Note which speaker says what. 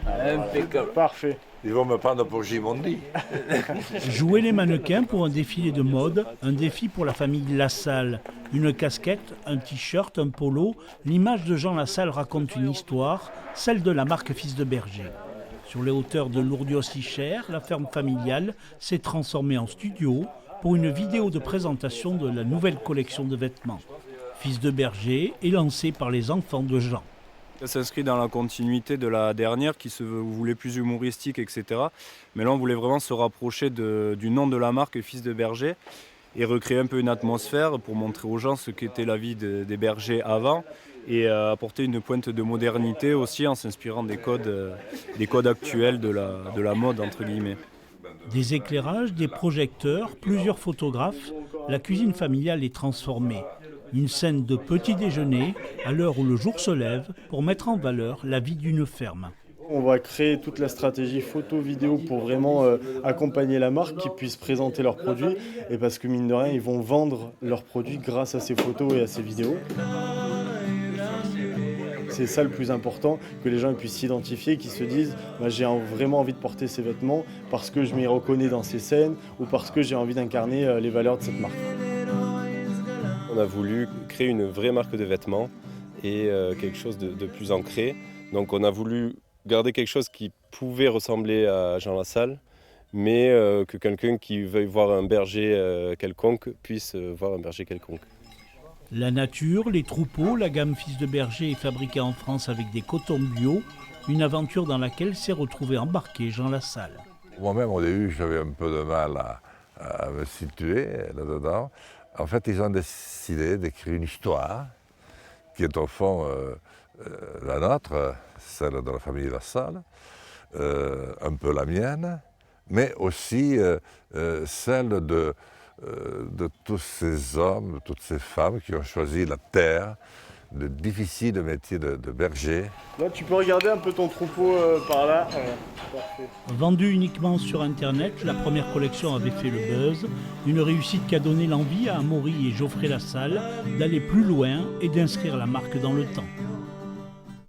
Speaker 1: Impeccable.
Speaker 2: Parfait.
Speaker 3: Ils vont me prendre pour Gimondi.
Speaker 4: Jouer les mannequins pour un défilé de mode, un défi pour la famille Lassalle. Une casquette, un t-shirt, un polo, l'image de Jean Lassalle raconte une histoire, celle de la marque Fils de Berger. Sur les hauteurs de Lourdios-Icher, la ferme familiale s'est transformée en studio pour une vidéo de présentation de la nouvelle collection de vêtements. Fils de Berger est lancé par les enfants de Jean.
Speaker 5: Ça s'inscrit dans la continuité de la dernière qui se voulait plus humoristique, etc. Mais là, on voulait vraiment se rapprocher du nom de la marque Fils de Berger et recréer un peu une atmosphère pour montrer aux gens ce qu'était la vie des bergers avant et apporter une pointe de modernité aussi en s'inspirant des codes actuels de la mode, entre guillemets.
Speaker 4: Des éclairages, des projecteurs, plusieurs photographes, la cuisine familiale est transformée. Une scène de petit déjeuner à l'heure où le jour se lève pour mettre en valeur la vie d'une ferme.
Speaker 2: On va créer toute la stratégie photo-vidéo pour vraiment accompagner la marque, qu'ils puissent présenter leurs produits. Et parce que mine de rien, ils vont vendre leurs produits grâce à ces photos et à ces vidéos. C'est ça le plus important, que les gens puissent s'identifier, qu'ils se disent j'ai vraiment envie de porter ces vêtements parce que je m'y reconnais dans ces scènes ou parce que j'ai envie d'incarner les valeurs de cette marque.
Speaker 6: On a voulu créer une vraie marque de vêtements et quelque chose de plus ancré. Donc on a voulu garder quelque chose qui pouvait ressembler à Jean Lassalle, mais que quelqu'un qui veuille voir un berger quelconque puisse voir un berger quelconque.
Speaker 4: La nature, les troupeaux, la gamme Fils de Berger est fabriquée en France avec des cotons bio, une aventure dans laquelle s'est retrouvé embarqué Jean Lassalle.
Speaker 3: Moi-même, au début, j'avais un peu de mal à me situer là-dedans. En fait, ils ont décidé d'écrire une histoire qui est au fond la nôtre, celle de la famille Lassalle, un peu la mienne, mais aussi celle de tous ces hommes, de toutes ces femmes qui ont choisi la terre, le difficile métier de berger.
Speaker 2: Là, tu peux regarder un peu ton troupeau par là. Parfait.
Speaker 4: Vendue uniquement sur Internet, la première collection avait fait le buzz, une réussite qui a donné l'envie à Amaury et Geoffrey Lassalle d'aller plus loin et d'inscrire la marque dans le temps.